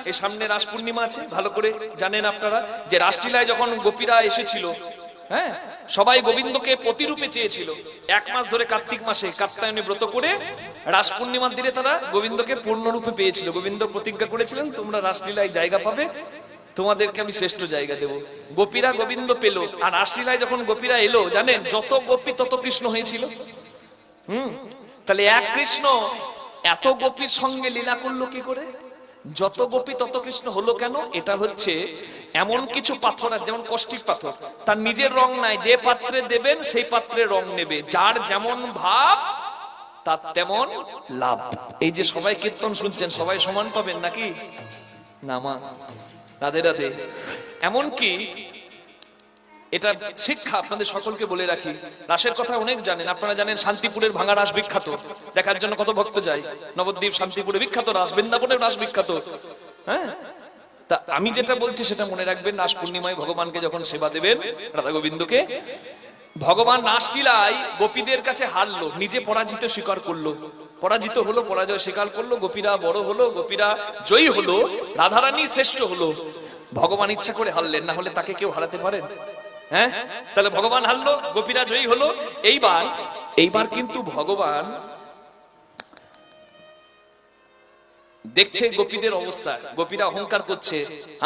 এই সামনে রাস পূর্ণিমা আছে, ভালো করে জানেন আপনারা যে রাসলীলায় যখন গোপীরা এসেছিল, হ্যাঁ, সবাই গোবিন্দকে প্রতিরূপে চেয়েছিল। 1 মাস ধরে কার্তিক মাসে কাত্যায়নী ব্রত করে রাস পূর্ণিমার দিনে তারা গোবিন্দকে পূর্ণরূপে পেয়েছিল। গোবিন্দ প্রতিজ্ঞা করেছিলেন, তোমরা রাসলীলায় জায়গা পাবে, তোমাদেরকে আমি শ্রেষ্ঠ জায়গা দেব। গোপীরা গোবিন্দ পেল, আর রাসলীলায় যখন গোপীরা এলো, জানেন যত গোপী তত কৃষ্ণ হয়েছিল। তাহলে এক কৃষ্ণ এত গোপীর সঙ্গে লীলা করলো কি করে? যত গোপী তত কৃষ্ণ হলো কেন? এটা হচ্ছে এমন কিছু পাথর আছে, যেমন কষ্টিক পাথর, তার নিজের রং নাই, যে পাত্রে দেবেন সেই পাত্রে রং নেবে, যার যেমন ভাব তার তেমন লাভ। এই যে সবাই কীর্তন শুনছেন, সবাই সমান পাবেন নাকি? না মা, রাধে রাধে। এমন কি এটা শিক্ষা আপনাদের সকলকে বলে রাখি, রাসের কথা অনেক জানেন আপনারা, জানেন শান্তিপুরের ভাঙা রাস বিখ্যাত, দেখার জন্য কত ভক্ত যায়। নবদ্বীপ শান্তিপুরে বিখ্যাত রাস, বৃন্দাবনের রাস বিখ্যাত। হ্যাঁ, তা আমি যেটা বলছি সেটা মনে রাখবেন। রাস পূর্ণিমায় ভগবানকে যখন সেবা দেবেন, রাধা গোবিন্দকে, ভগবান রাসলীলায় গোপীদের কাছে হারলো, নিজে পরাজিত স্বীকার করলো, পরাজিত হলো, পরাজয় স্বীকার করলো। গোপীরা বড় হলো, গোপীরা জয়ী হলো, রাধারানী শ্রেষ্ঠ হলো। ভগবান ইচ্ছা করে হারলেন, না হলে তাকে কেউ হারাতে পারেন? হ্যাঁ, তাহলে ভগবান হারলো, গোপীরা জয়ী হলো। এইবার কিন্তু ভগবান দেখছে গোপীদের অবস্থা, গোপীরা অহংকার করছে,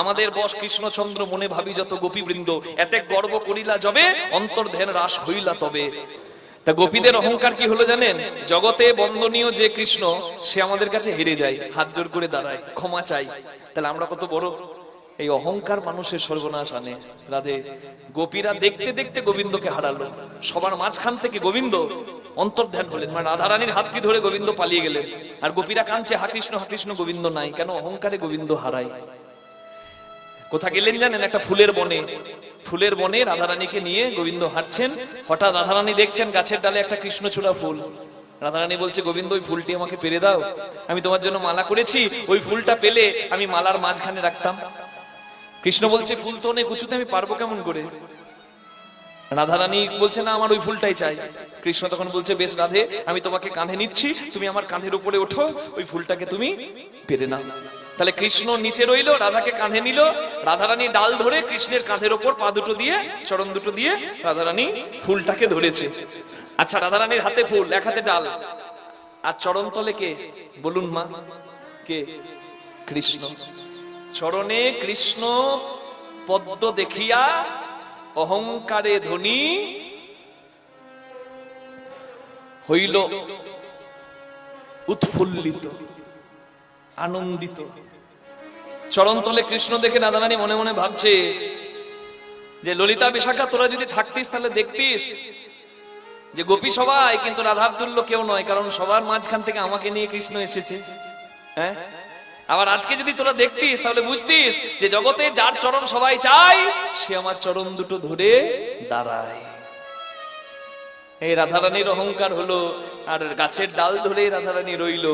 আমাদের বশ কৃষ্ণচন্দ্র মনে ভাবি যত গোপীবৃন্দ, এতে গর্ব করিলা যবে অন্তর্ধ্যান রাস হইলা তবে। তা গোপীদের অহংকার কি হলো জানেন? জগতে বন্দনীয় যে কৃষ্ণ, সে আমাদের কাছে হেরে যায়, হাত জোর করে দাঁড়ায়, ক্ষমা চাই। তাহলে আমরা কত বড়! এই অহংকার মানুষের সর্বনাশ আনে। রাধে, গোপীরা দেখতে দেখতে গোবিন্দকে হারালো, সবার মাঝখান থেকে গোবিন্দ অন্তর্ধান হলেন, মানে রাধারানীর হাতটি ধরে গোবিন্দ পালিয়ে গেলেন। আর গোপীরা কাঁদছে, হা কৃষ্ণ গোবিন্দ নাই কেন? অহংকারে গোবিন্দ হারায়। কোথা গেলেন জানেন? একটা ফুলের বনে, ফুলের বনে রাধারানীকে নিয়ে গোবিন্দ হাঁটছেন। হঠাৎ রাধারানী দেখছেন গাছের ডালে একটা কৃষ্ণচূড়া ফুল। রাধারানী বলছে, গোবিন্দ ওই ফুলটি আমাকে পেরে দাও, আমি তোমার জন্য মালা করেছি, ওই ফুলটা পেলে আমি মালার মাঝখানে রাখতাম। কৃষ্ণ বলছে, ফুল তো অনেক উঁচুতে, আমি পারবো কেমন করে? রাধারানী বলছে, না আমার ওই ফুলটাই চাই। কৃষ্ণ তখন বলছে, বেশ রাধে, আমি তোমাকে কাঁধে নিচ্ছি, তুমি আমার কাঁধের উপরে ওঠো, ওই ফুলটাকে তুমি পেরে নাও। তাহলে কৃষ্ণ নিচে রইল, রাধাকে কাঁধে নিল, রাধারানী ডাল ধরে কৃষ্ণের কাঁধের ওপর পা দুটো দিয়ে, চরণ দুটো দিয়ে রাধারানী ফুলটাকে ধরেছে। আচ্ছা, রাধারানীর হাতে ফুল, এক হাতে ডাল, আর চরণ তলে কে বলুন মা? কে? কৃষ্ণ। চরণে কৃষ্ণ পদ্ম দেখিয়া অহংকারে ধ্বনি হইল উৎফুল্লিত, আনন্দিত। চরণতলে কৃষ্ণ দেখে রাধারানী মনে মনে ভাবছে যে ললিতা বিশাখা তোরা যদি থাকতিস তাহলে দেখতিস যে গোপী সবাই, কিন্তু রাধার তুল্য কেউ নয়, কারণ সবার মাঝখান থেকে আমাকে নিয়ে কৃষ্ণ এসেছে। হ্যাঁ, আবার আজকে যদি তোরা দেখতিস তাহলে বুঝতিস যে জগতে যার চরণ সবাই চায়, সে আমার চরণ দুটো ধরে দাঁড়ায়। এই রাধারানীর অহংকার হলো, আর গাছের ডাল ধরে রাধারানী রইল,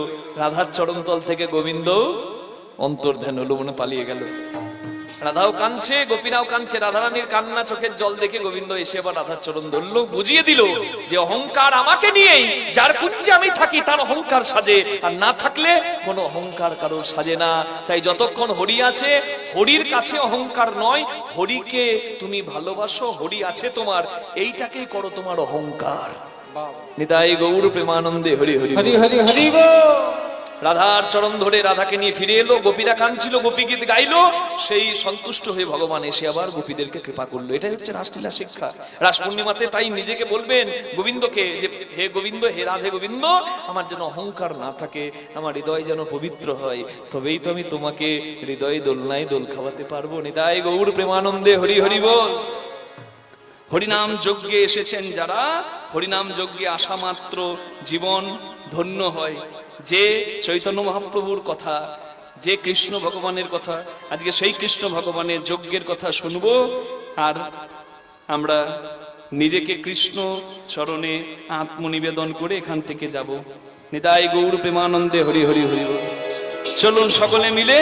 রাধার চরণ তল থেকে গোবিন্দ অন্তর্ধান হলো, মনে পালিয়ে গেল। রাধাও কাঁদছে, গোপীরাও কাঁদছে, রাধারানীর কান্না চোখের জল দেখে গোবিন্দ এসে আবার রাধার চরণ ধরলো, বুঝিয়ে দিল যে অহংকার আমাকে নিয়েই, যার কুঞ্জে আমি থাকি তার অহংকার সাজে, আর না থাকলে কোনো অহংকার কারো সাজে না। তাই যতক্ষণ হরি আছে, হরির কাছে অহংকার নয়, হরিকে তুমি ভালোবাসো, হরি আছে তোমার, এইটাকেই করো তোমার অহংকার। নিতাই গৌর প্রেমানন্দে হরি হরি হরি হরি হরি বল। রাধার চরণ ধরে রাধাকে নিয়ে ফিরে এলো, গোপীরা কাঁদছিল, গোপী গীত গাইলো, সেই সন্তুষ্ট হয়ে ভগবান এসে আবার গোপীদেরকে কৃপা করলো। এটাই হচ্ছে রাসলীলা শিক্ষা। রাস পূর্ণিমাতে তাই নিজেকে বলবেন গোবিন্দকে যে, হে গোবিন্দ, হে রাধে গোবিন্দ, আমার যেন অহংকার না থাকে, আমার হৃদয় যেন পবিত্র হয়, তবেই তো আমি তোমাকে হৃদয়ে দোলনায় দোল খাওয়াতে পারবো। নিতাই গৌর প্রেমানন্দে হরি হরি বল। হরিনাম যজ্ঞে এসেছেন যারা, হরিনাম যজ্ঞে আসা মাত্র জীবন ধন্য হয়। যে চৈতন্য মহাপ্রভুর কথা, যে কৃষ্ণ ভগবানের কথা, আজকে সেই কৃষ্ণ ভগবানের যজ্ঞের কথা শুনবো, আর আমরা নিজেকে কৃষ্ণ চরণে আত্মনিবেদন করে এখান থেকে যাব। নিতাই গৌর প্রেমানন্দে হরি হরি হরি। চলুন সকলে মিলে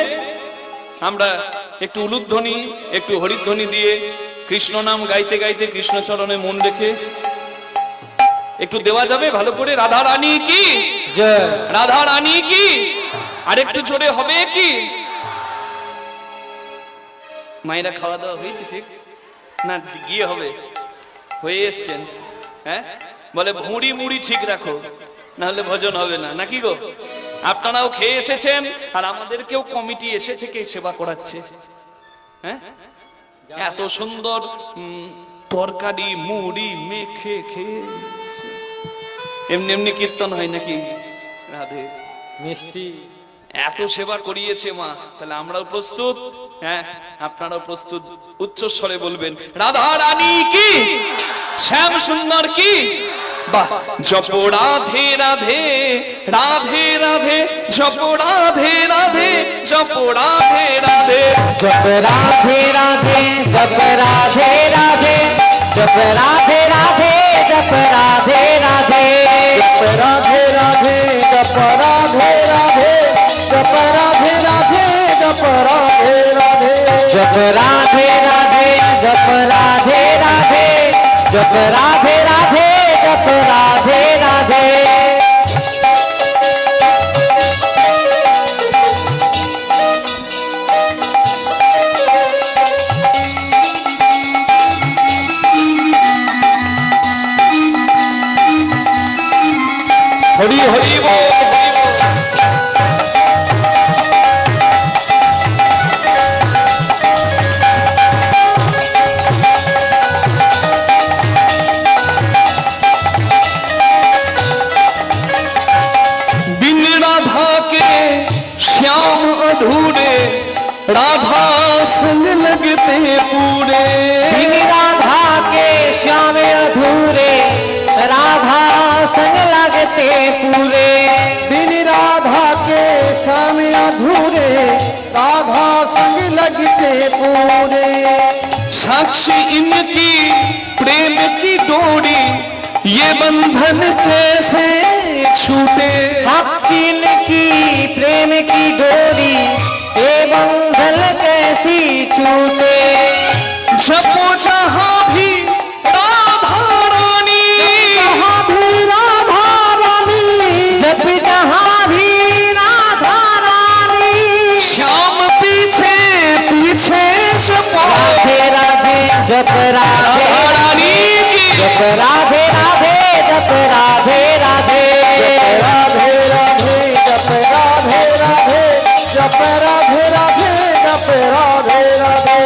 আমরা একটু উলুধ্বনি, একটু হরিধ্বনি দিয়ে কৃষ্ণ নাম গাইতে গাইতে কৃষ্ণ চরণে মন রেখে একটু দেওয়া যাবে ভালো করে? রাধা রানী কি জয়, রাধা রানী কি, আর একটু জোরে হবে কি? মায়েরা খাওয়া দাওয়া হয়েছে ঠিক না? গিয়ে হবে, হয়ে এসছেন। হ্যাঁ, বলে ভুঁড়ি মুড়ি ঠিক রাখো, না হলে ভজন হবে না, নাকি গো? আপনারাও খেয়ে এসেছেন, আর আমাদেরকেও কমিটি এসে থেকে সেবা করাচ্ছে। হ্যাঁ, এত সুন্দর তরকারি মুড়ি মেখে খেয়ে এমনি এমনি কীর্তন হয় নাকি? রাধে মিষ্টি এত সেবা করিয়েছে মা, তাহলে আমরাও প্রস্তুত। হ্যাঁ, আপনারাও প্রস্তুত। উচ্চ স্বরে বলবেন রাধা রানী কি, শ্যাম সুন্দর কি, বাহ। জপ রাধে রাধে রাধে রাধে, জপ রাধে রাধে, জপ রাধে রাধে, জপ রাধে রাধে, জপ রাধে রাধে, জপ রাধে রাধে, জপ রাধে রাধে, জপ রাধে রাধে, জপ রাধে রাধে, জপ রাধে রাধে, জপ রাধে রাধে, জপ রাধে রাধে, জপ রাধে রাধে, জপ রাধে রাধে, জপ রাধে রাধে। হরি হরি বল, হরি বল। बिन राधा के श्याम अधूरे, राधा संग लगते पूरे। बिन राधा के श्याम अधूरे, राधा संग लगते पूरे। बिन राधा के श्याम अधूरे, राधा संग लगते पूरे। साक्षी इनकी प्रेम की डोरी, ये बंधन कैसे छूटे। साक्षी की प्रेम की डोरी, ये बंधन कैसी छूटे। जपो जहाँ भी राधा रानी, जहाँ भी राधा रानी, जब जहाँ भी राधा रानी, श्याम पीछे पीछे जपो राधे राधे, जप राधे रानी की। जप राधे राधे, जप राधे राधे, राधे राधे, जप राधे राधे, जप राधे राधे, जप राधे राधे।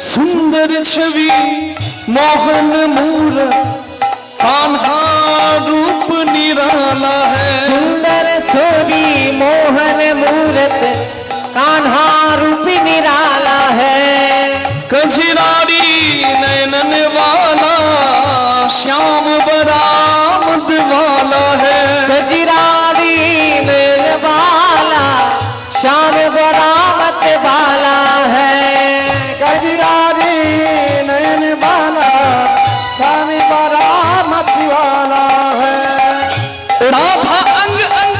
सुंदर छवि मोहन मूरत, कान्हा रूप निराला है। सुंदर छवि मोहन मूरत, कान्हा रूप निराला है। कजरारी नैनन वाला, श्याम बरामद वाला है। गजरारी मेल वाला, श्याम बरामत वाला है। गजरारी नयन वाला, श्याम बरामत वाला है। राधा अंग अंग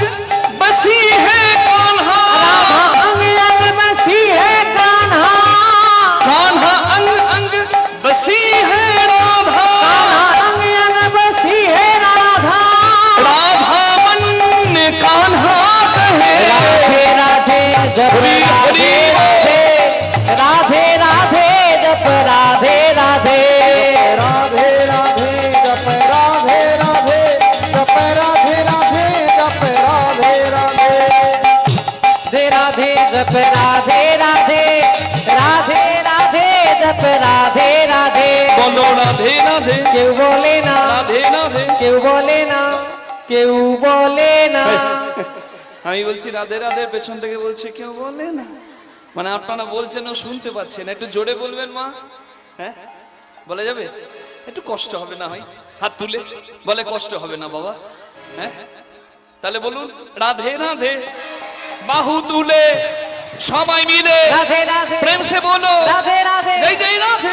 बसी है कान्हा, राधा अंग अंग बसी है कान्हा, कान्हा अंग अंग बसी है राधा। कान्हा अंग अंग बसी है राधा। राधा मन कान्हा कहे, राधे राधे, जप राधे राधे, राधे राधे, जप राधे राधे, राधे राधे, जप राधे राधे, जप राधे राधे, जप राधे राधे, दे राधे, जप राधे राधे, राधे राधे, जप राधे राधे। बोलो राधे राधे, কেউ বলে না, राधे राधे। কেউ বলে না, কেউ বলে না। আমি বলছি রাধে রাধে, পেছন থেকে বলছে কেউ বলে না। মানে আপনারা বলছেন ও শুনতে পাচ্ছেন, একটু জোরে বলবেন মা। হ্যাঁ, বলা যাবে? একটু কষ্ট হবে না হয়, হাত তুলে বলে কষ্ট হবে না বাবা। হ্যাঁ, তাহলে বলুন রাধে রাধে, বাহু তুলে সবাই মিলে রাধে রাধে প্রেম সে বলো রাধে রাধে जय जय राधे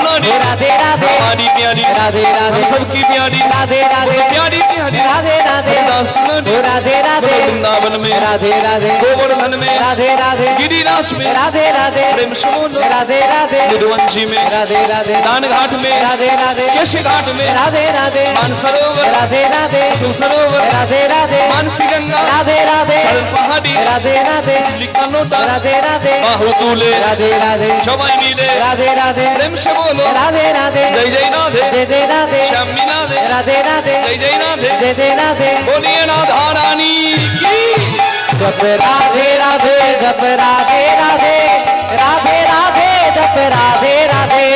রাধে রাধে রাধে রাধে हमारी प्यारी राधे राधे सबकी प्यारी राधे राधे प्यारी प्यारी राधे राधे दास दुलारी, राधे राधे वृंदावन में राधे राधे गोवर्धन में राधे राधे गिरिराज में राधे राधे प्रेम से बोलो राधे राधे मधुवंशी में राधे राधे दान घाट में राधे राधे केशी घाट में राधे राधे मानसरोवर राधे राधे सुसरोवर राधे राधे मानसी गंगा राधे राधे शरण पहाड़ी राधे राधे लिखा लोटा राधे राधे बाहु तुले राधे राधे सबाई मिले राधे राधे प्रेम से बोलो राधे राधे जय जय राधे जय जय राधे श्याम राधे राधे राधे जय जय राधे जय जय राधे बोलिए राधा रानी की जप राधे राधे जप राधे राधे राधे राधे जप राधे राधे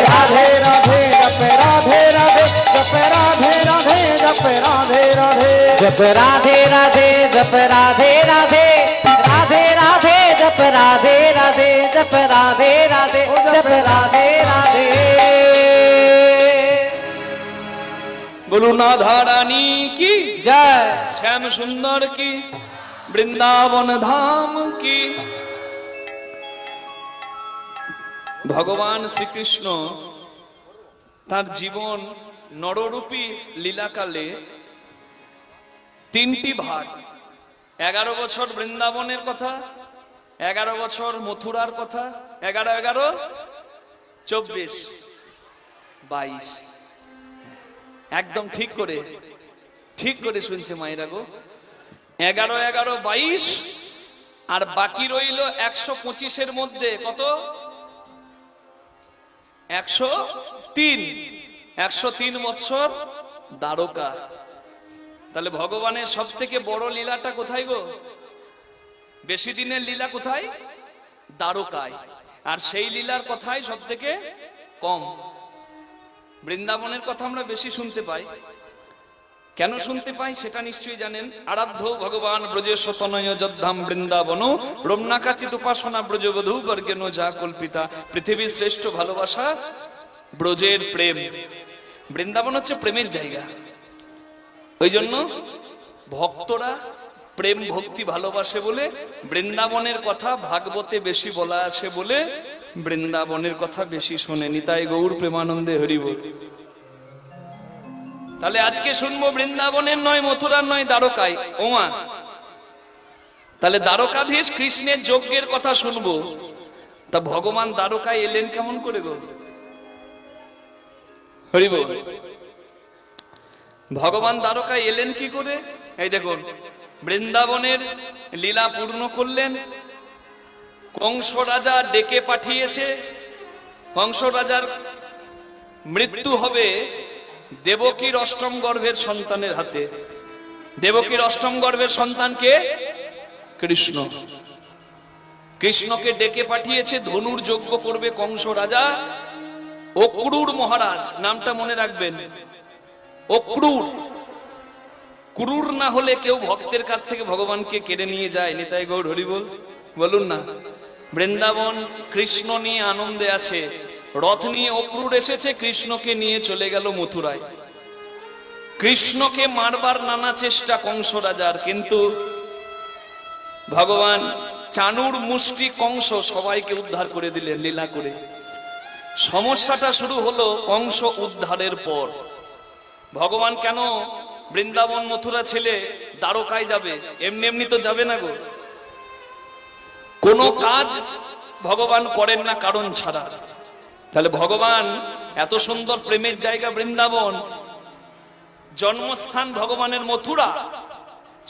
राधे राधे जप राधे राधे जप राधे राधे जप राधे राधे जप राधे राधे जप राधे राधे राधे राधे जप राधे राधे जप राधे राधे जप राधे राधे बोलो राधा रानी की जय श्याम सुंदर की वृंदावन धाम की ভগবান শ্রীকৃষ্ণ তার জীবন নররূপী লীলাকালে তিনটি ভাগ 11 বছর বৃন্দাবনের কথা 11 বছর মথুরার কথা 11 11 24 22 একদম ঠিক করে শুনছে মায়েরা গো 11 11 22 আর বাকি রইল 125 এর মধ্যে কত 103 বছর দ্বারকা। তাহলে ভগবানের সব থেকে বড় লীলাটা কোথায় গো? বেশি দিনের লীলা কোথায়? দ্বারকায়। আর সেই লীলার কথাই সব থেকে কম। বৃন্দাবনের কথা আমরা বেশি শুনতে পাই। কেন শুনতে পাই সেটা নিশ্চয়ই জানেন। আরাধ্য ভগবান ব্রজেশ তনয় যদ্ধাম বৃন্দাবন রম্যাকাচিত উপাসনা ব্রজবধূ বর্গেন যা কল্পিতা। পৃথিবীর শ্রেষ্ঠ ভালোবাসা ব্রজের প্রেম। বৃন্দাবন হচ্ছে প্রেমের জায়গা। ওই জন্য ভক্তরা প্রেম ভক্তি ভালোবাসে বলে বৃন্দাবনের কথা ভাগবতে বেশি বলা আছে বলে বৃন্দাবনের কথা বেশি শোনে। নিতাই গৌর প্রেমানন্দে হরি বল। তাহলে আজকে শুনবো বৃন্দাবনের নয়, মথুরার নয়, দ্বারকায়। ওমা, তাহলে দ্বারকাধীশ কৃষ্ণের যজ্ঞের কথা শুনবো। তা ভগবান দ্বারকায় এলেন কেমন করে গো? হরি বল। ভগবান দ্বারকায় এলেন কি করে? এই দেখুন, বৃন্দাবনের লীলা পূর্ণ করলেন। কংস রাজা ডেকে পাঠিয়েছে। কংস রাজার মৃত্যু হবে দেবকীর অষ্টম গর্ভের সন্তানের হাতে। দেবকীর অষ্টম গর্ভের সন্তানকে কৃষ্ণ। কৃষ্ণকে ডেকে পাঠিয়েছে, ধনুর যজ্ঞ করবে কংস রাজা। অক্রূর মহারাজ, নামটা মনে রাখবেন, অক্রূর। ক্রূর না হলে কেউ ভক্তের কাছ থেকে ভগবানকে কেড়ে নিয়ে যায়। নিতাই গৌর হরি বল। বলুন না, বৃন্দাবন কৃষ্ণ নিয়ে আনন্দে আছে। রথ নিয়ে অক্রূর এসেছে, কৃষ্ণকে নিয়ে চলে গেল মথুরায়। কৃষ্ণকে মারবার নানা চেষ্টা কংস রাজার, কিন্তু ভগবান চানুর মুষ্টি কংস সবাইকে উদ্ধার করে দিলেন লীলা করে। সমস্যাটা শুরু হলো কংস উদ্ধারের পর। ভগবান কেন বৃন্দাবন মথুরা ছেলে দ্বারকায় যাবে? এমনি এমনি তো যাবে না গো। কোন কাজ ভগবান করেন না কারণ ছাড়া। তাহলে ভগবান এত সুন্দর প্রেমের জায়গা বৃন্দাবন, জন্মস্থান ভগবানের মথুরা,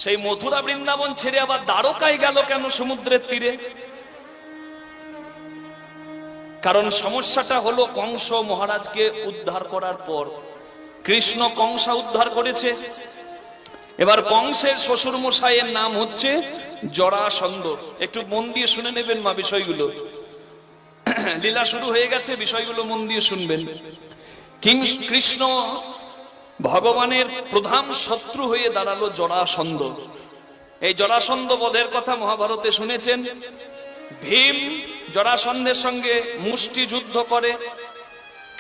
সেই মথুরা বৃন্দাবন ছেড়ে আবার দ্বারকায় গেল কেন সমুদ্রের তীরে? কারণ সমস্যাটা হলো কংস মহারাজকে উদ্ধার করার পর কৃষ্ণ কংসা উদ্ধার করেছে। এবার কংসের শ্বশুর মশাইয়ের নাম হচ্ছে জরাসন্ধ। একটু মন দিয়ে শুনে নেবেন মা বিষয়গুলো। লীলা শুরু হয়ে গেছে, বিষয়গুলো মন দিয়ে শুনবেন। কৃষ্ণ ভগবানের প্রধান শত্রু হয়ে দাঁড়ালো জরাসন্ধ। এই জরাসন্ধ বধের কথা মহাভারতে শুনেছেন। ভীম জরাসন্ধের সঙ্গে মুষ্টি যুদ্ধ করে।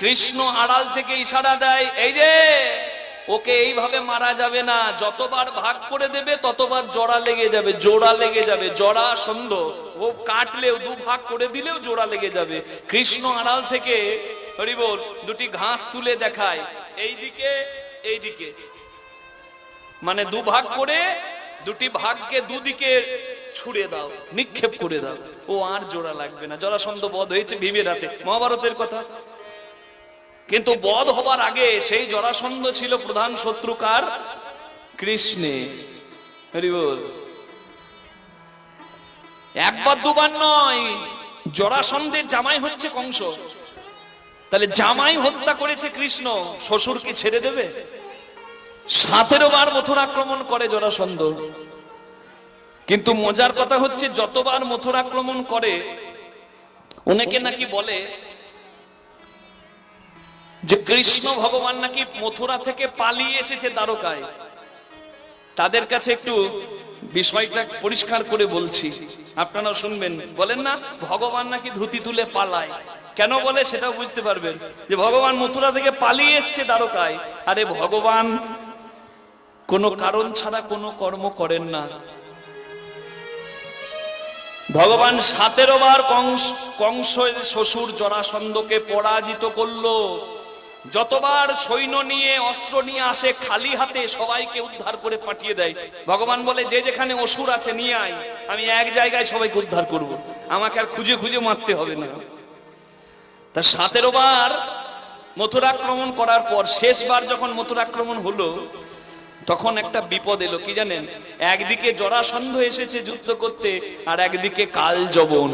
কৃষ্ণ আড়াল থেকে ইশারা দেয়, এই যে ওকে এইভাবে মারা যাবে না, যতবার ভাগ করে দেবে ততবার জোড়া লেগে যাবে, জোড়া লেগে যাবে, জোড়া সন্ধ। ও কাটলেও, দু ভাগ করে দিলেও জোড়া লেগে যাবে। কৃষ্ণ আড়াল থেকে হরি বল দুটি ঘাস তুলে দেখায়, এইদিকে এইদিকে, মানে দু ভাগ করে দুটি ভাগকে দুদিকে ছুড়ে দাও, নিক্ষেপ করে দাও, ও আর জোড়া লাগবে না। জরাসন্ধ বধ হয়েছে ভীমের হাতে, মহাভারতের কথা। কিন্তু বধ হবার আগে সেই জরাসন্ধ ছিল প্রধান শত্রু কার? কৃষ্ণে। হরি বল। একবার দুবার নয়, জরাসন্ধের জামাই হচ্ছে কংস। তাহলে জামাই হত্যা করেছে কৃষ্ণ, শ্বশুর কি ছেড়ে দেবে? 17 বার মথুরা আক্রমণ করে জরাসন্ধ। কিন্তু মজার কথা হচ্ছে যতবার মথুরা আক্রমণ করে, অনেকে নাকি বলে যে কৃষ্ণ ভগবান নাকি মথুরা থেকে পালিয়ে এসেছে দ্বারকায়। তাদের কাছে একটু বিষয়টা পরিষ্কার করে বলছি, আপনারাও শুনবেন। বলেন না ভগবান নাকি ধুতি তুলে পালায়, কেন বলে সেটাও বুঝতে পারবেন যে ভগবান মথুরা থেকে পালিয়ে এসছে দ্বারকায়। আরে ভগবান কোনো কারণ ছাড়া কোনো কর্ম করেন না। ভগবান 17 বার কংসের শ্বশুর জরাসন্ধকে পরাজিত করলো। যতবার সৈন্য নিয়ে অস্ত্র নিয়ে আসে খালি হাতে সবাইকে উদ্ধার করে পাঠিয়ে দেয়। ভগবান বলে যে যেখানে অসুর আছে নিয়ে আয়, আমি এক জায়গায় সবাইকে উদ্ধার করব, আমাকে আর খুঁজে খুঁজে মারতে হবে না। তা 17 বার মথুরা আক্রমণ করার পর শেষবার যখন মথুরা আক্রমণ হলো, তখন একটা বিপদ এলো, কি জানেন? একদিকে জরাসন্ধ এসেছে যুদ্ধ করতে, আর একদিকে কালযবন,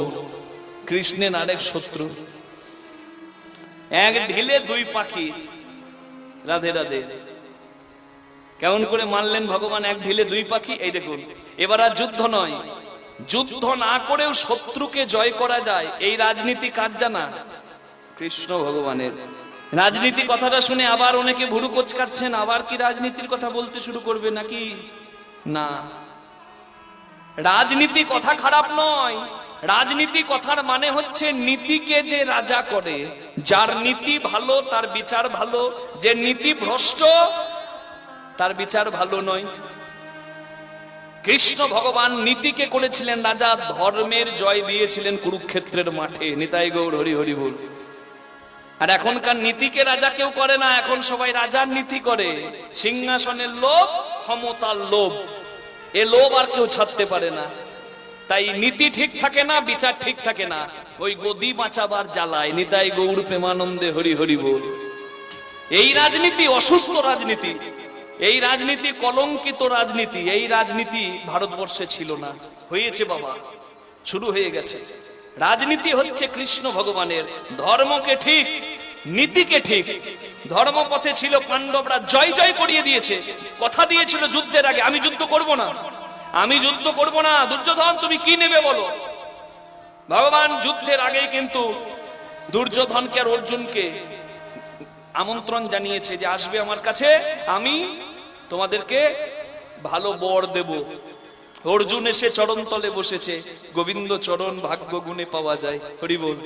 কৃষ্ণের আরেক শত্রু। এক ঢিলে দুই পাখি। রাধে রাধে। কেমন করে মানলেন ভগবান এক ঢিলে দুই পাখি? এই দেখুন, এবার আর যুদ্ধ নয়, যুদ্ধ না করেও শত্রুকে জয় করা যায়, এই রাজনীতি কার জানা? কৃষ্ণ ভগবানের। রাজনীতি কথাটা শুনে আবার অনেকে ভুরু কোচকাচ্ছেন, আবার কি রাজনীতির কথা বলতে শুরু করবে নাকি? না, রাজনীতি কথা খারাপ নয়। রাজনীতি কথার মানে হচ্ছে নীতিকে যে রাজা করে, যার নীতি ভালো তার বিচার ভালো, যে নীতি ভ্রষ্ট তার বিচার ভালো নয়। কৃষ্ণ ভগবান নীতিকে করেছিলেন রাজা, ধর্মের জয় দিয়েছিলেন কুরুক্ষেত্রের মাঠে। নিতাই গৌর হরি হরি বল। আর এখনকার নীতিকে রাজা কেউ করে না, এখন সবাই রাজার নীতি করে। সিংহাসনের লোভ, ক্ষমতার লোভ, এ লোভ আর কেউ ছাড়তে পারে না। তাই নীতি ঠিক থাকে না, বিচার ঠিক থাকে না, ওই গদি বাঁচাবার জ্বালায়। নিতাই গৌর প্রেমানন্দে হরি হরি বল। এই রাজনীতি অসুস্থ রাজনীতি, এই রাজনীতি কলঙ্কিত রাজনীতি। এই রাজনীতি ভারতবর্ষে ছিল না, হয়েছে বাবা, শুরু হয়ে গেছে। রাজনীতি হচ্ছে কৃষ্ণ ভগবানের। ধর্মকে ঠিক, নীতিকে ঠিক। ধর্মপথে ছিল পাণ্ডবরা, জয় জয় করিয়ে দিয়েছে। কথা দিয়েছিল যুদ্ধের আগে, আমি যুদ্ধ করব না, আমি যুদ্ধ করব না। দুর্যোধন তুমি কি নেবে বলো? ভগবান যুদ্ধের আগেই কিন্তু দুর্যোধনকে আর অর্জুনকে আমন্ত্রণ জানিয়েছে যে আসবে আমার কাছে, আমি তোমাদেরকে ভালো বর দেব। অর্জুন এসে চরণ তলে বসেছে। গোবিন্দ চরণ ভাগ্য গুণে পাওয়া যায়, হরি বল।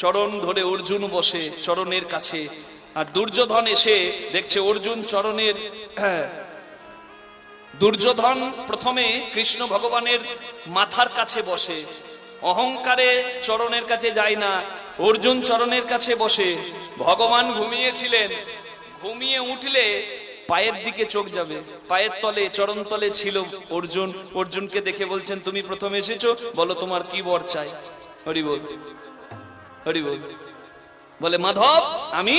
চরণ ধরে অর্জুন বসে চরণের কাছে, আর দুর্যোধন এসে দেখছে অর্জুন চরণের। দুর্যোধন প্রথমে কৃষ্ণ ভগবানের মাথার কাছে বসে, অহংকারে চরণের কাছে যায় না, অর্জুন চরণের কাছে বসে। ভগবান ঘুমিয়েছিলেন, ঘুমিয়ে উঠলে পায়ের দিকে চোখ যাবে, পায়ের তলে চরণ তলে ছিল অর্জুন। অর্জুনকে দেখে বলছেন তুমি প্রথমে এসেছো, বলো তোমার কি বর চাই? হরি বল, হরি বল। বলে মাধব আমি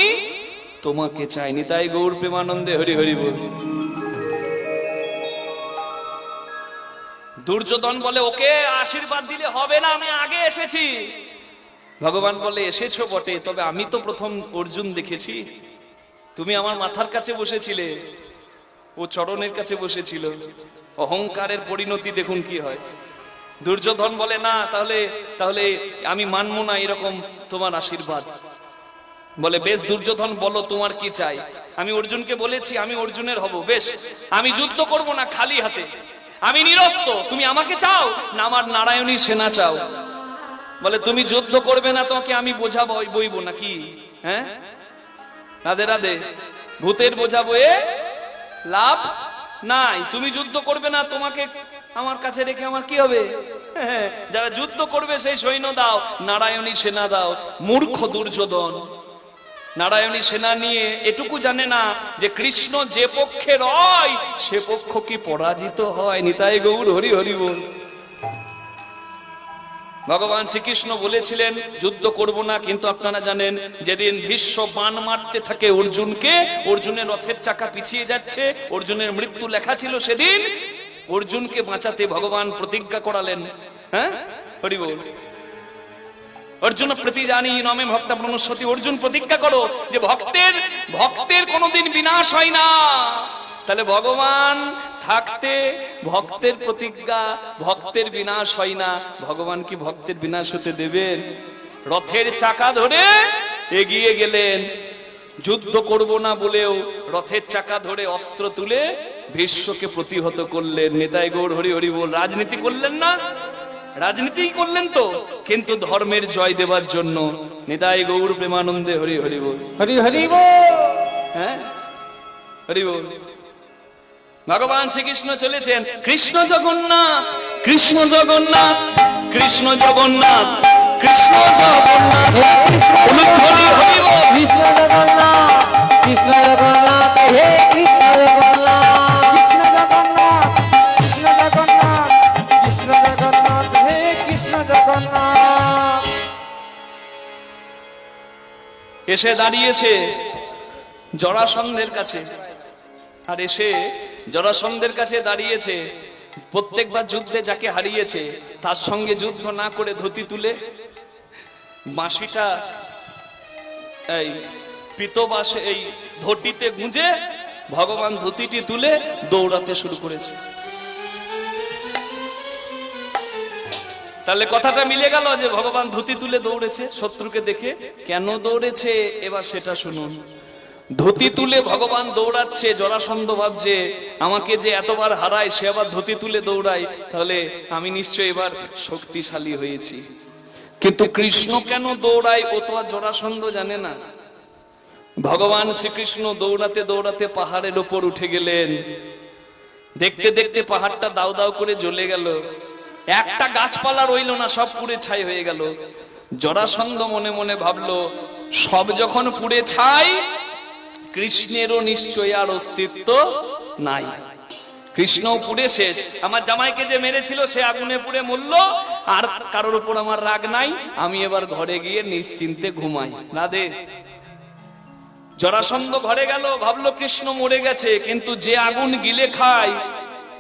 তোমাকে চাই। নিতাই গৌর প্রেমানন্দে হরি হরি বল। দুর্যোধন বলে ওকে আশীর্বাদ দিলে হবে না, আমি আগে এসেছি। ভগবান বলে এসেছো বটে, তবে আমি তো প্রথম অর্জুন দেখেছি, তুমি আমার মাথার কাছে বসেছিলে, ও চরণের কাছে বসেছিল। অহংকারের পরিণতি দেখুন কি হয়। দুর্যোধন বলে না, তাহলে তাহলে আমি মানবো না এরকম তোমার আশীর্বাদ। বলে বেশ দুর্যোধন বলো তোমার কি চাই? আমি অর্জুনকে বলেছি আমি অর্জুনের হব, বেশ আমি যুদ্ধ করব না খালি হাতে, আমি নিরস্ত, তুমি আমাকে চাও না আমার নারায়ণী সেনা চাও? বলে তুমি যুদ্ধ করবে না, তোমাকে আমি বোঝা বইবো নাকি? হ্যাঁ, রাধে রাধে। ভূতের বোঝা বয়ে লাভ নাই। তুমি যুদ্ধ করবে না, তোমাকে আমার কাছে রেখে আমার কি হবে? যারা যুদ্ধ করবে সেই সৈন্য দাও, নারায়ণী সেনা দাও। মূর্খ দুর্যোধন নারায়ণী সেনা নিয়ে এটুকু জানে না যে কৃষ্ণ যে পক্ষে রয় সে পক্ষ কি পরাজিত হয়। নিতাই গৌর হরি হরি বল। ভগবান শ্রীকৃষ্ণ বলেছিলেন যুদ্ধ করব না, কিন্তু আপনারা জানেন যেদিন ভীষ্ম বাণ মারতে থাকে অর্জুনকে, অর্জুনের রথের চাকা পিছিয়ে যাচ্ছে, অর্জুনের মৃত্যু লেখা ছিল, সেদিন অর্জুনকে বাঁচাতে ভগবান প্রতিজ্ঞা করালেন। হ্যাঁ হরি বল। অর্জুন প্রতিজানি নমে ভক্তা প্রণশ্যতি। অর্জুন প্রতিজ্ঞা করো যে ভক্তের কোনোদিন বিনাশ হয় না। তাহলে ভগবান থাকতে ভক্তের প্রতিজ্ঞা, ভক্তের বিনাশ হয় না, ভগবান কি ভক্তের বিনাশ হতে দেবেন? রথের চাকা ধরে এগিয়ে গেলেন, যুদ্ধ করব না বলেও রথের চাকা ধরে অস্ত্র তুলে ভীষ্মকে প্রতিহত করলেন। নিতাই গৌর হরি হরি বল। রাজনীতি করলেন না, রাজনীতি করলেন তো, কিন্তু ধর্মের জয় দেবার জন্য। নিতাই গৌর প্রেমানন্দে হরি হরি বল। হরি হরি বল। হ্যাঁ হরি বল। ভগবান শ্রীকৃষ্ণ চলেছেন কৃষ্ণ জগন্নাথ, কৃষ্ণ জগন্নাথ, কৃষ্ণ জগন্নাথ, কৃষ্ণ জগন্নাথ, হরি হরি বল। কৃষ্ণ জগন্নাথ, কৃষ্ণ জগন্নাথ, হে কৃষ্ণ জগন্নাথ, কৃষ্ণ জগন্নাথ, কৃষ্ণ জগন্নাথ, কৃষ্ণ জগন্নাথ, হে কৃষ্ণ জগন্নাথ। এসে দাঁড়িয়েছে জরাসন্ধের কাছে, আর এসে জরাসন্ধের কাছে দাঁড়িয়েছে। প্রত্যেকবার যুদ্ধে যাকে হারিয়েছে তার সঙ্গে যুদ্ধ না করে ধুতি তুলে বাঁশিটা এই পিতবাসে এই ধটিতে গুঁজে ভগবান ধুতিটি তুলে দৌড়াতে শুরু করেছে। তাহলে কথাটা মিলে গেল যে ভগবান ধুতি তুলে দৌড়েছে শত্রুকে দেখে। কেন দৌড়েছে এবার সেটা শুনুন। ধুতি তুলে ভগবান দৌড়াচ্ছে, জরাসন্ধ ভাবছে আমাকে যে এতবার হারায় সে আবার ধুতি তুলে দৌড়ায়, তাহলে আমি নিশ্চয় এবার শক্তিশালী হয়েছি। কিন্তু কৃষ্ণ কেন দৌড়ায় ও তো আর জরাসন্ধ জানে না। ভগবান শ্রীকৃষ্ণ দৌড়াতে দৌড়াতে পাহাড়ের ওপর উঠে গেলেন। দেখতে দেখতে পাহাড়টা দাউ দাউ করে জ্বলে গেল, একটা গাছপালা রইল না, সব পুড়ে ছাই হয়ে গেল। জরাসন্ধ মনে মনে ভাবলো সব যখন পুড়ে ছাই, কৃষ্ণেরও নিশ্চয় আর অস্তিত্ব নাই। কৃষ্ণ পুড়ে শেষ। আমার জামাইকে যে মেরেছিল সে আগুনে পুড়ে মরল, আর কারোর উপর আমার রাগ নাই, আমি এবার ঘরে গিয়ে নিশ্চিন্তে ঘুমাই। না দে। জরাসন্ধ ঘরে গেল, ভাবলো কৃষ্ণ মরে গেছে, কিন্তু যে আগুন গিলে খায়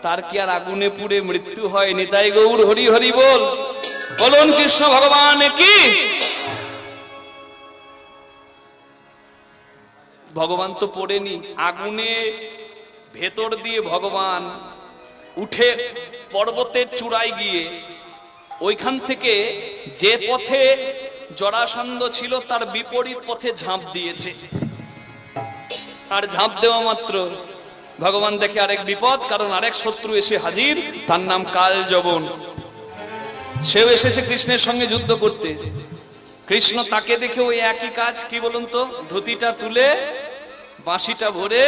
তার কি আর আগুনে পুড়ে মৃত্যু হয়? নিতাই গৌর হরি হরি বল। বলুন কৃষ্ণ ভগবান কি। ভগবান তো পড়েনি, আগুনে ভেতর দিয়ে ভগবান উঠে পর্বতের চূড়ায় গিয়ে ওইখান থেকে যে পথে জরাসন্ধ ছিল তার বিপরীত পথে ঝাঁপ দিয়েছে। আর ঝাঁপ দেওয়া মাত্র ভগবান দেখে আরেক বিপদ, কারণ আরেক শত্রু এসে হাজির, তার নাম কাল যবন। সেও এসেছে কৃষ্ণের সঙ্গে যুদ্ধ করতে। কৃষ্ণ তাকে দেখে ওই একই কাজ, কি বলুন তো, ধুতিটা তুলে বাঁশিটা ভরে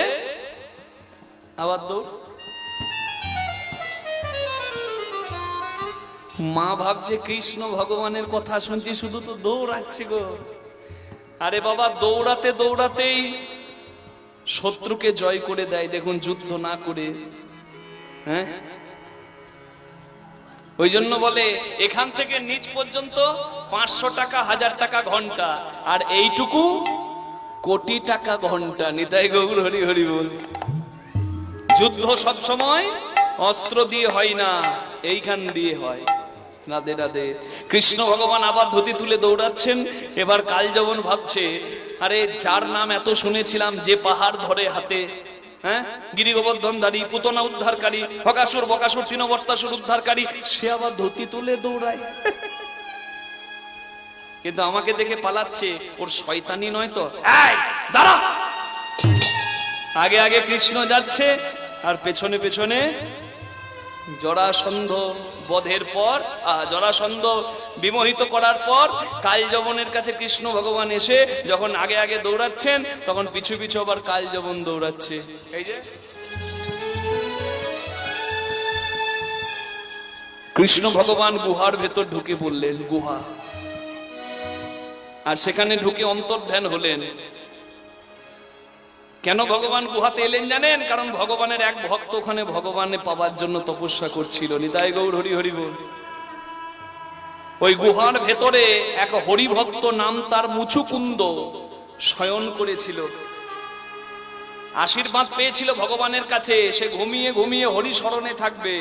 আবার দৌড়। মা ভাবছে কৃষ্ণ ভগবানের কথা শুনছি, শুধু তো দৌড়াচ্ছে গো। আরে বাবা, দৌড়াতে দৌড়াতেই শত্রুকে জয় করে দেয়, দেখুন, যুদ্ধ না করে। হ্যাঁ, ওই জন্য বলে এখান থেকে নিচ পর্যন্ত 500 টাকা 1000 টাকা ঘন্টা, আর এইটুকু কোটি টাকা ঘন্টা। নিতাই গৌর হরি হরি বল। যুদ্ধ সব সময় অস্ত্র দিয়ে হয় না, এইখান দিয়ে হয়। রাধে রাধে। কৃষ্ণ ভগবান আবার ধুতি তুলে দৌড়াচ্ছেন। এবার কালযবন ভাবছে, আরে যার নাম এত শুনেছিলাম, যে পাহাড় ধরে হাতে, হ্যাঁ, গিরি গোবর্ধনধারী, পুতনা উদ্ধারকারী, বকাসুর বকাসুর তৃণবর্তাসুর উদ্ধারকারী, সে আবার ধুতি তুলে দৌড়ায়। কিন্তু আমাকে দেখে পালাচ্ছে, ওর শয়তানি নয় তো? এই দাঁড়া। আগে আগে কৃষ্ণ যাচ্ছে, আর পেছনে পেছনে জরাসন্ধ বধের পর, জরাসন্ধ বিমোহিত করার পর কালযবনের কাছে কৃষ্ণ ভগবান এসে যখন আগে আগে দৌড়াচ্ছেন, তখন পিছু পিছু আবার কালযবন দৌড়াচ্ছে। এই যে কৃষ্ণ ভগবান গুহার ভেতর ঢুকে পড়লেন, গুহা, আর সেখানে ঢুকে অন্তর্ধান হলেন। কেন ভগবান গুহাতে এলেন জানেন? কারণ ভগবানের এক ভক্ত ওখানে ভগবানে পাবার জন্য তপস্যা করছিল। নিতাই গৌর হরি হরি বল। ওই গুহার ভেতরে এক হরিভক্ত, নাম তার মুচুকুন্দ, শয়ন করেছিল। আশীর্বাদ পেয়েছিল ভগবানের কাছে, সে ঘুমিয়ে ঘুমিয়ে হরি স্মরণে থাকবে।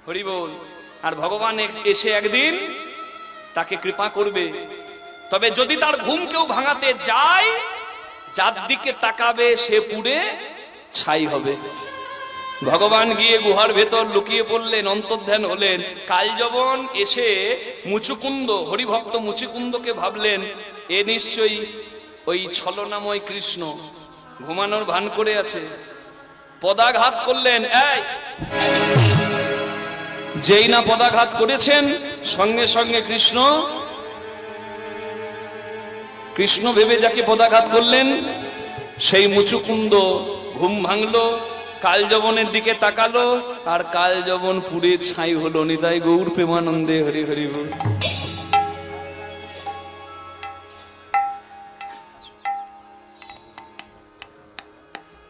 হরি বল। আর ভগবান এসে একদিন তাকে কৃপা করবে। তবে যদি তার ঘুম কেউ ভাঙাতে যায়, যার দিকে তাকাবে সে পুড়ে ছাই হবে। ভগবান গিয়ে গুহার ভেতর লুকিয়ে পড়লেন, অন্তর্ধান হলেন। কালযবন এসে মুচুকুন্দ, হরিভক্ত মুচুকুন্দকে ভাবলেন এ নিশ্চয়ই ওই ছলনাময় কৃষ্ণ, ঘুমানোর ভান করে আছে। পদাঘাত করলেন। এই, যেই না পদাঘাত করেছেন, সঙ্গে সঙ্গে কৃষ্ণ ভেবে যাকে পদাঘাত করলেন, সেই মুচুকুন্দ ঘুম ভাঙলো, কালযবনের দিকে তাকালো, আর কালযবন পুড়ে ছাই হলো। নিতাই গৌর প্রেমানন্দে হরি হরি বল।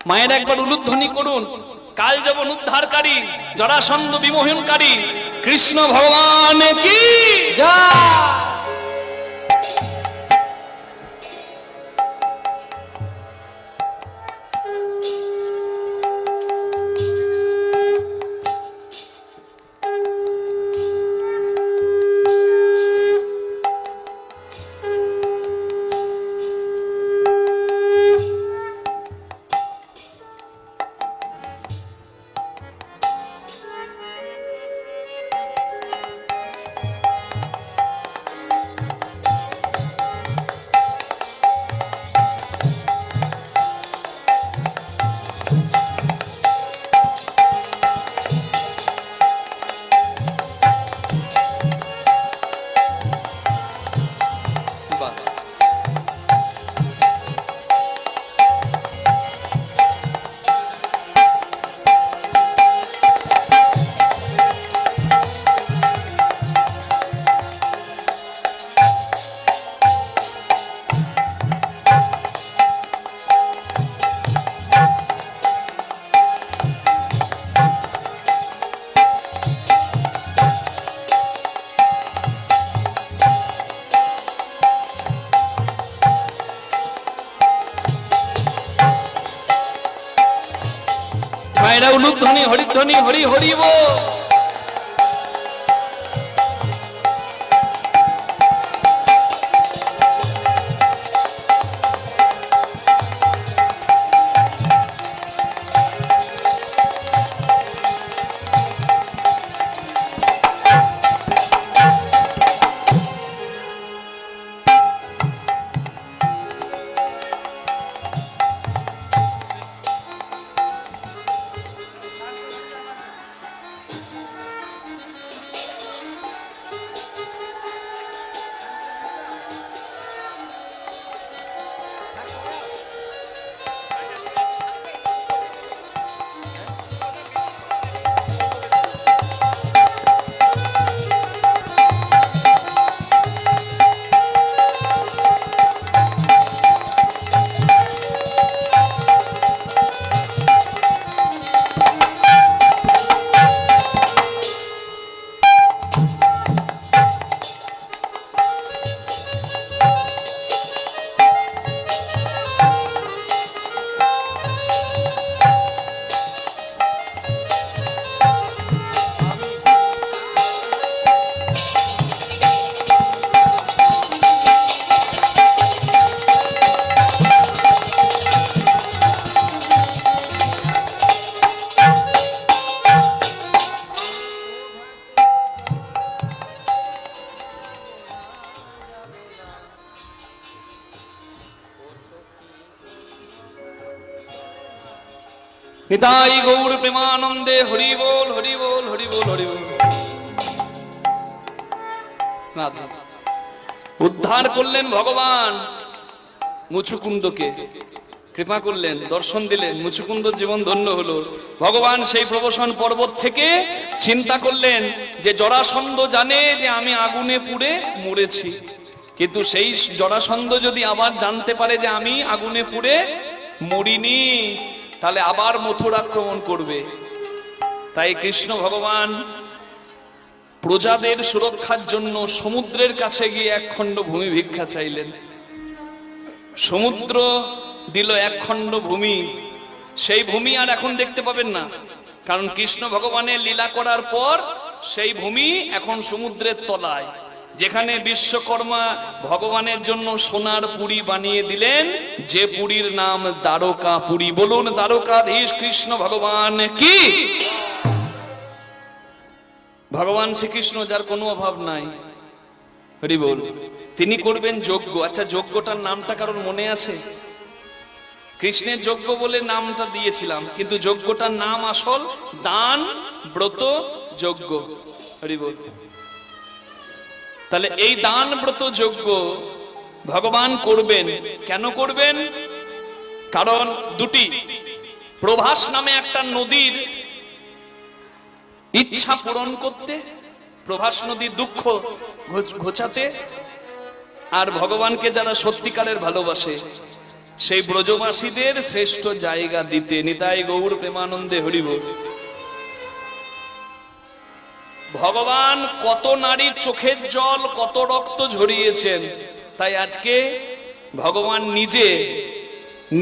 মায়ের একবার উলুধ্বনি করুন। কালযবন উদ্ধারকারী, জরাসন্ধ বিমোহনকারী কৃষ্ণ ভগবান কি জয়। মায়েরা উলুধ্বনি, হরিধ্বনি, হরি হরি বল। নিতাই গৌর প্রেমানন্দে হরি বল, হরি বল, হরি বল, হরি বল। রাধা উদ্ধার করলেন ভগবান মুচুকুন্দকে। কৃপা করলেন, দর্শন দিলেন, মুচুকুন্দ জীবন ধন্য হলো। ভগবান সেই প্রবসন পর্বত থেকে চিন্তা করলেন যে জরাসন্ধ জানে যে আমি আগুনে পুড়ে মরেছি, কিন্তু সেই জরাসন্ধ যদি আবার জানতে পারে যে আমি আগুনে পুড়ে মরিনি, তাহলে আবার মথুর আক্রমণ করবে। তাই কৃষ্ণ ভগবান প্রজাদের সুরক্ষার জন্য সমুদ্রের কাছে গিয়ে এক খণ্ড ভূমি ভিক্ষা চাইলেন। সমুদ্র দিল এক খণ্ড ভূমি। সেই ভূমি আর এখন দেখতে পাবেন না, কারণ কৃষ্ণ ভগবানের লীলা করার পর সেই ভূমি এখন সমুদ্রের তলায়, যেখানে বিশ্বকর্মা ভগবানের জন্য সোনার পুরী বানিয়ে দিলেন, যে পুরীর নাম দ্বারকা পুরী। বলুন দ্বারকাধীশ কৃষ্ণ ভগবান কি। ভগবান শ্রীকৃষ্ণ যার কোনো অভাব নাই, হরি বল, তিনি করবেন যজ্ঞ। আচ্ছা, যজ্ঞটার নামটা কারণ মনে আছে? কৃষ্ণের যজ্ঞ বলে নামটা দিয়েছিলাম, কিন্তু যজ্ঞটার নাম আসল দান ব্রত যজ্ঞ। হরি বল। তাহলে এই দান ব্রত যজ্ঞ ভগবান করবেন। কেন করবেন? কারণ দুটি। প্রভাস নামে একটা নদীর ইচ্ছা পূরণ করতে, প্রভাস নদীর দুঃখ ঘোচাতে, আর ভগবানকে যারা সত্যিকারের ভালোবাসে সেই ব্রজবাসীদের শ্রেষ্ঠ জায়গা দিতে। নিতাই গৌর প্রেমানন্দে হরি বল। ভগবান কত নারীর চোখের জল, কত রক্ত ঝরিয়েছেন, তাই আজকে ভগবান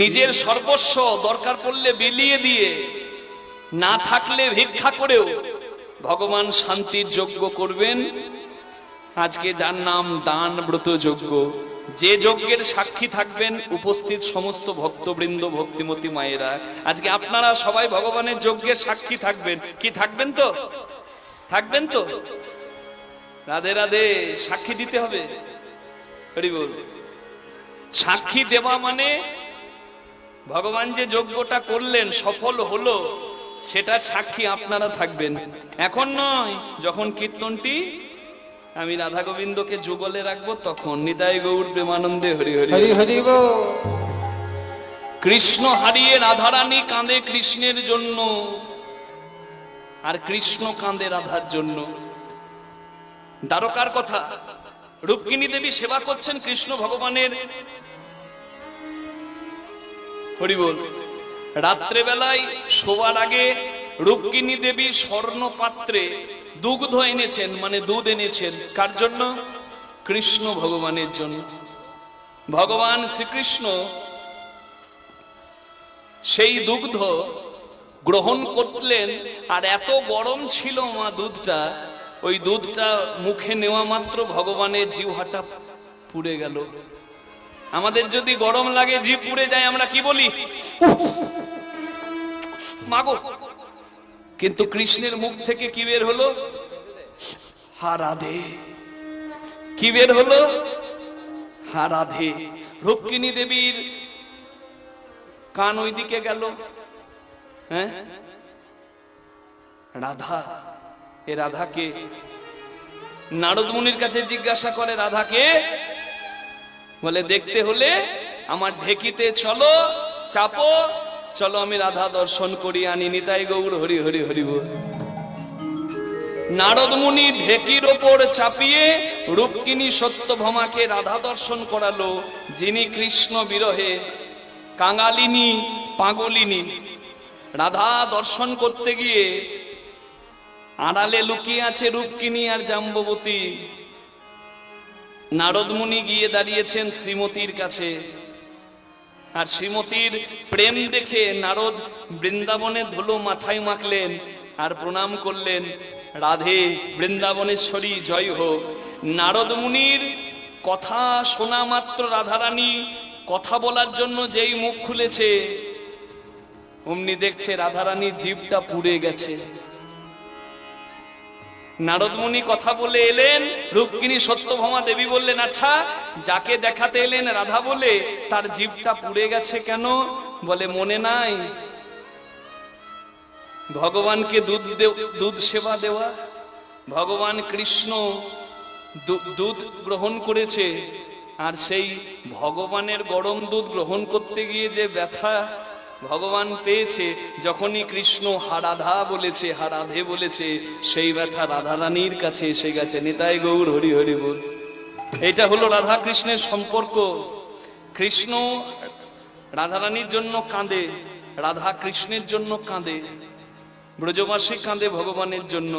নিজের সর্বস্ব দরকার পড়লে বিলিয়ে দিয়ে, না থাকলে ভিক্ষা করেও ভগবান শান্তির যজ্ঞ করবেন আজকে, যার নাম দান ব্রত যজ্ঞ। যে যজ্ঞের সাক্ষী থাকবেন উপস্থিত সমস্ত ভক্তবৃন্দ, ভক্তিমতী মায়েরা। আজকে আপনারা সবাই ভগবানের যজ্ঞের সাক্ষী থাকবেন। কি থাকবেন তো? থাকবেন তো? রাধে রাধে। সাক্ষী দিতে হবে। হরি বল। সাক্ষী দেওয়া মানে ভগবান যে যজ্ঞটা করলেন সফল হলো, সেটা সাক্ষী আপনারা থাকবেন। এখন নয়, যখন কীর্তনটি আমি রাধা গোবিন্দকে যুগলে রাখবো তখন। নিতাই গৌর প্রেমানন্দে হরি হরি হরি হরি বল। কৃষ্ণ হারিয়ে রাধারানী কাঁদে কৃষ্ণের জন্য, আর কৃষ্ণ কাঁদে রাধার জন্য। দ্বারকার কথা, রুক্মিণী দেবী সেবা করছেন কৃষ্ণ ভগবানের। হরি বল। রাত্রেবেলায় শোবার আগে রুক্মিণী দেবী স্বর্ণ পাত্রে দুগ্ধ এনেছেন, মানে দুধ এনেছেন। কার জন্য? কৃষ্ণ ভগবানের জন্য। ভগবান শ্রীকৃষ্ণ সেই দুগ্ধ গ্রহণ করলেন, আর এত গরম ছিল মা দুধটা, ওই দুধটা মুখে নেওয়া মাত্র ভগবানের জিহ্বাটা পুড়ে গেল। আমাদের যদি গরম লাগে, জিভ পুড়ে যায়, আমরা কি বলি? মাগো। কিন্তু কৃষ্ণের মুখ থেকে কি বের হলো? হা রাধে। কি বের হলো? হা রাধে। রুক্মিণী দেবীর কান ওইদিকে গেল। হ্যাঁ, রাধা। এ রাধাকে নারদ মুনির কাছে জিজ্ঞাসা করে, রাধাকে? বলে দেখতে হলে আমার ঢেকিতে চলো, চাপো, চলো আমি রাধা দর্শন করি আনি। নিতাই গৌর হরি হরি হরি বল। নারদ মুনি ঢেকির ওপর চাপিয়ে রুক্মিণী সত্যভামাকে রাধা দর্শন করালো, যিনি কৃষ্ণ বিরহে কাঙালিনী, পাগলিনী। রাধা দর্শন করতে গিয়ে আড়ালে লুকিয়ে আছে রুক্মিণী আর জাম্ববতী। নারদ মুনি গিয়ে দাঁড়িয়েছেন শ্রীমতীর কাছে, আর শ্রীমতীর প্রেম দেখে নারদ বৃন্দাবনে ধুলো মাথায় মাখলেন আর প্রণাম করলেন, রাধে বৃন্দাবনেশ্বরী জয় হোক। নারদ মুনির কথা শোনা মাত্র রাধারানী কথা বলার জন্য যেই মুখ খুলেছে, অমনি দেখছে রাধারানীর জিভটা পুড়ে গেছে। নারদ মুনি কথা বলে এলেন, রুক্মিণী সত্যভামা দেবী বললেন, আচ্ছা যাকে দেখাতে এলেন রাধা বলে, তার জিভটা পুড়ে গেছে কেন? বলে মনে নাই ভগবানকে দুধ সেবা দেওয়া। ভগবান কৃষ্ণ দুধ গ্রহণ করেছে, আর সেই ভগবানের গরম দুধ গ্রহণ করতে গিয়ে যে ব্যথা ভগবান পেয়েছে, যখনই কৃষ্ণ রাধা বলেছে, রাধে বলেছে, সেই ব্যথা রাধা রানীর কাছে এসে গেছে। নিতাই গৌর হরি হরি বল। এটা হলো রাধা কৃষ্ণের সম্পর্ক। কৃষ্ণ রাধা রানীর জন্য কাঁদে, রাধা কৃষ্ণের জন্য কাঁদে, ব্রজবাসী কাঁদে ভগবানের জন্য।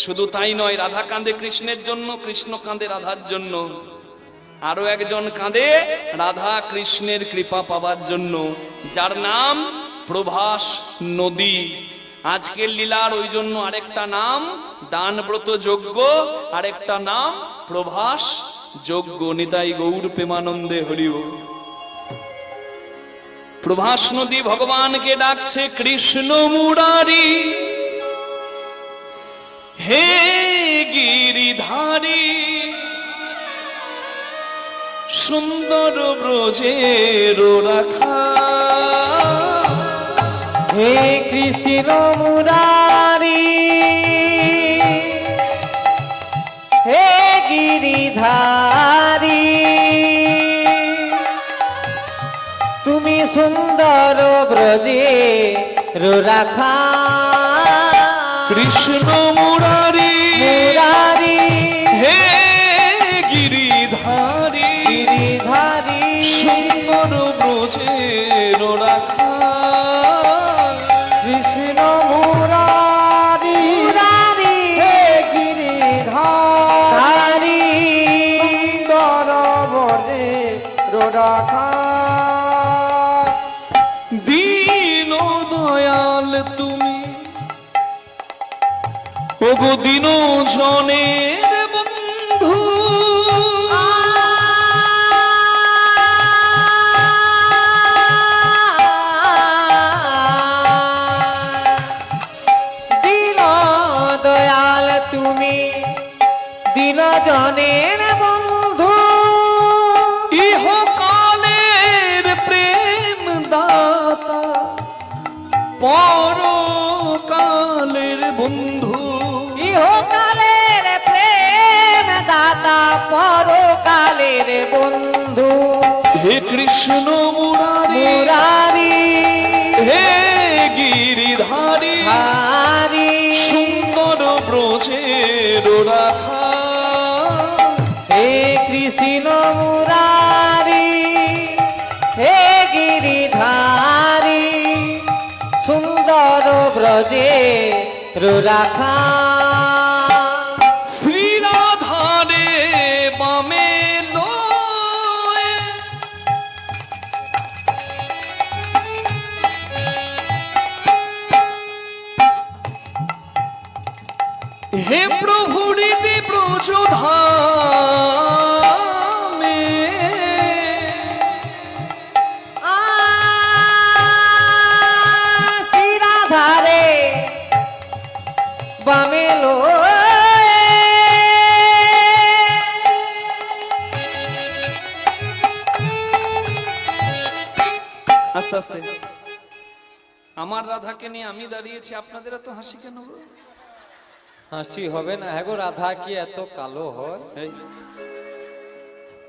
শুধু তাই নয়, রাধা কাঁদে কৃষ্ণের জন্য, কৃষ্ণ কাঁদে রাধার জন্য। আরো একজন কাঁদে রাধা কৃষ্ণের কৃপা পাবার জন্য, যার নাম প্রভাস নদী। আজকের লীলার ওই জন্য আরেকটা নাম দানব্রত যজ্ঞ, আরেকটা নাম প্রভাস যজ্ঞ। নিতাই গৌর প্রেমানন্দে হরি বল। প্রভাস নদী ভগবানকে ডাকছে, কৃষ্ণ মুরারি হে গিরিধারী, সুন্দর ব্রজের রাখা, হে কৃষ্ণ মুরারি হে গিরিধারী, তুমি সুন্দর ব্রজে রাখা। কৃষ্ণ মুরারি মুরারি হে গিরিধারী, গিরিধারী, সুন্দর ব্রজের রাখা। কৃষ্ণ মুরারি মুরারি হে গিরিধারী, সুন্দর বর্জে রাখা। দীন দয়াল তুমি, ওগো দীন জনের বন্ধু, দীন দয়াল তুমি, দীন জনের বন্ধু, ইহকালের প্রেম দাতা, পরকালের বন্ধু। ইহকালের প্রেম দাতা, পরকালের বন্ধু। হে কৃষ্ণ মুরারি মুরারি হে গিরিধারী, হারি, সুন্দর ব্রজের রাখা। হে কৃষ্ণ মুরারি হে গিরিধারী, সুন্দর ব্রজে রাখা। শ্রী রাধারে বামে লয়ে, হে প্রভু হৃদি ব্রজধামে, শিরাধারে বামে আস্তে আস্তে। আমার রাধাকে নিয়ে আমি দাঁড়িয়েছি, আপনাদের এত হাসি কেন গো? হাসি হবে না? হ্যাঁ গো, রাধা কি এত কালো হয়? এই,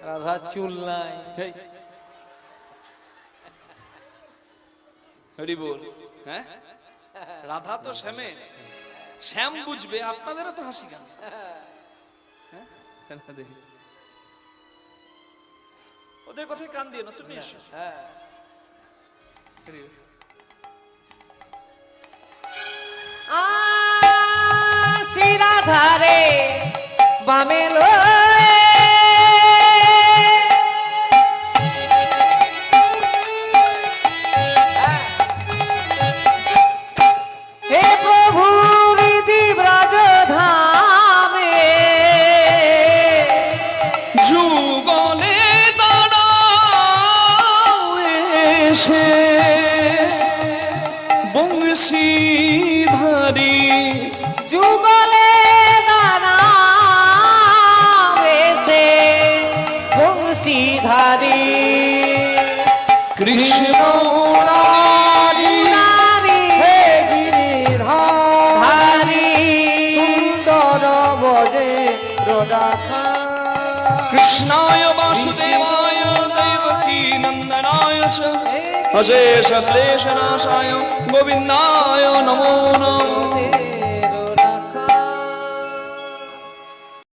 রাধা চুল নাই। এই, হরি বল। হ্যাঁ, রাধা তো শ্যামে, শ্যাম বুঝবে, আপনাদের এত হাসি কেন? হ্যাঁ? দেখি। ওদের কথায় কান দিয়ে না, তুমি এসো। হ্যাঁ, হরি বল। শিরাধারে বামে হে প্রভু হৃদি ব্রজধামে, যুগলে দাঁড়াও এসে বংশীধারী, যুগলে দাঁড়াবে বংশীধারী, কৃষ্ণ মুরারি হে গিরিধারী, ধারী, সুন্দর বজে রাখা। কৃষ্ণায় বাসুদেবায় দেবকী নন্দনায় চ অশেষ ক্লেশনাশায় গোবিন্দায় নমো নমঃ।